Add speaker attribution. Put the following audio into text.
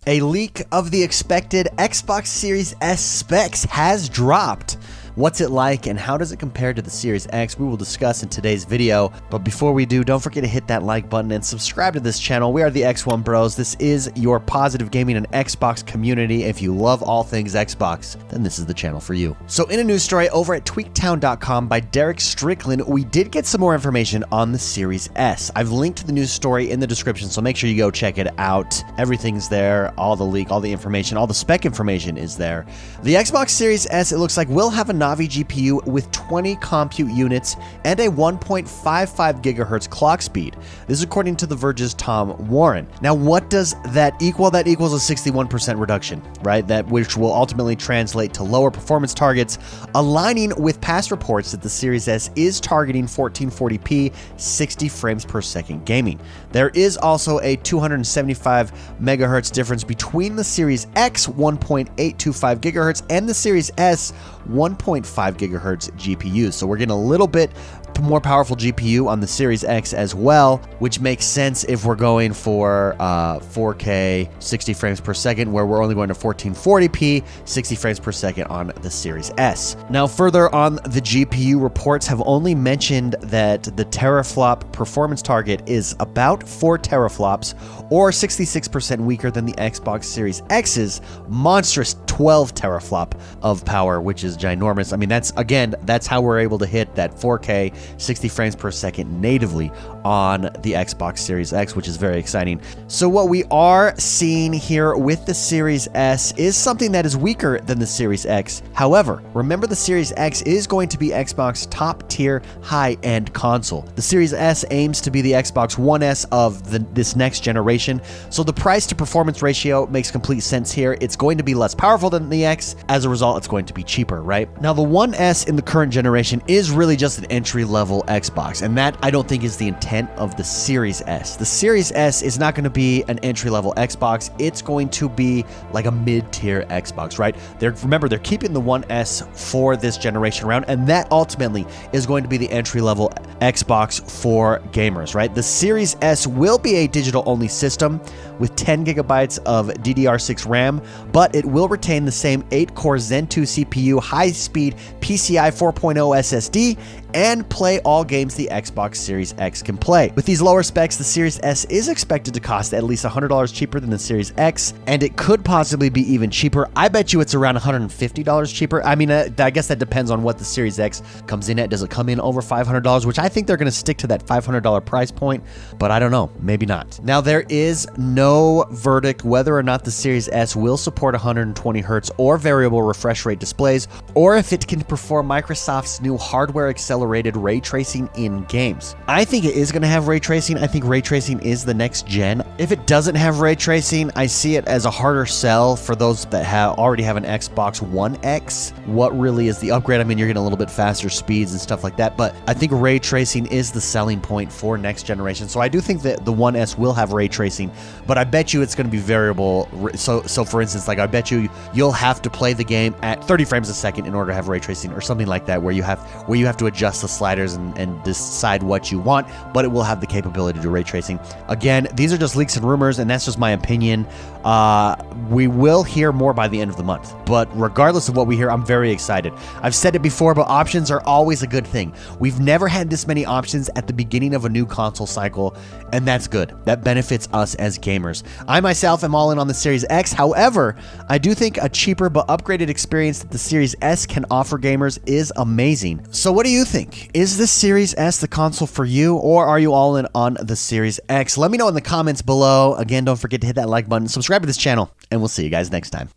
Speaker 1: A leak of the expected Xbox Series S specs has dropped. What's it like and how does it compare to the Series X? We will discuss in today's video. But before we do, don't forget to hit that like button and subscribe to this channel. We are the XoneBros. This is your positive gaming and Xbox community. If you love all things Xbox, then this is the channel for you. So in a news story over at tweaktown.com by Derek Strickland, we did get some more information on the Series S. I've linked to the news story in the description, so make sure you go check it out. Everything's there, all the leak, all the information, all the spec information is there. The Xbox Series S, it looks like, will have a Navi GPU with 20 compute units and a 1.55 gigahertz clock speed. This is according to The Verge's Tom Warren. Now, what does that equal? That equals a 61% reduction, right? That which will ultimately translate to lower performance targets, aligning with past reports that the Series S is targeting 1440p 60 frames per second gaming. There is also a 275 megahertz difference between the Series X 1.825 gigahertz and the Series S 1.5 gigahertz GPUs. So we're getting a little bit more powerful GPU on the Series X as well, which makes sense if we're going for 4K 60 frames per second, where we're only going to 1440p 60 frames per second on the Series S. Now, further on, the GPU reports have only mentioned that the teraflop performance target is about 4 teraflops, or 66% weaker than the Xbox Series X's monstrous 12 teraflop of power, which is ginormous. I mean, that's how we're able to hit that 4K 60 frames per second natively on the Xbox Series X, which is very exciting. So what we are seeing here with the Series S is something that is weaker than the Series X. However, remember, the Series X is going to be Xbox top tier high-end console. The Series S aims to be the Xbox One S of this next generation. So the price to performance ratio makes complete sense here. It's going to be less powerful than the X. As a result, it's going to be cheaper, right? Now, the One S in the current generation is really just an entry-level Xbox, and that I don't think is the intent of the Series S. The Series S is not going to be an entry-level Xbox. It's going to be like a mid-tier Xbox, right? Remember, they're keeping the One S for this generation around, and that ultimately is going to be the entry-level Xbox for gamers, right? The Series S will be a digital-only system with 10 gigabytes of DDR6 RAM, but it will retain the same 8-core Zen 2 CPU, high-speed PCI 4.0 SSD, and play all games the Xbox Series X can play. With these lower specs, the Series S is expected to cost at least $100 cheaper than the Series X, and it could possibly be even cheaper. I bet you it's around $150 cheaper. I mean, I guess that depends on what the Series X comes in at. Does it come in over $500, which I think they're going to stick to that $500 price point, but I don't know, maybe not. Now, there is no verdict whether or not the Series S will support 120 hertz or variable refresh rate displays, or if it can perform Microsoft's new hardware accelerated ray tracing in games. I think it is going to have ray tracing. I think ray tracing is the next gen. If it doesn't have ray tracing, I see it as a harder sell for those that already have an Xbox One X. What really is the upgrade? I mean, you're getting a little bit faster speeds and stuff like that, but I think ray tracing is the selling point for next generation. So I do think that the One S will have ray tracing, but I bet you it's going to be variable. So for instance, like, I bet you'll have to play the game at 30 frames a second in order to have ray tracing, or something like that, where you have to adjust the sliders and decide what you want, but it will have the capability to do ray tracing. Again, these are just leaks and rumors, and that's just my opinion. We will hear more by the end of the month, but regardless of what we hear, I'm very excited. I've said it before, but options are always a good thing. We've never had this many options at the beginning of a new console cycle, and that's good. That benefits us as gamers. I myself am all in on the Series X. However, I do think a cheaper but upgraded experience that the Series S can offer gamers is amazing. So what do you think? Is the Series S the console for you, or are you all in on the Series X? Let me know in the comments below. Again, don't forget to hit that like button, subscribe to this channel, and we'll see you guys next time.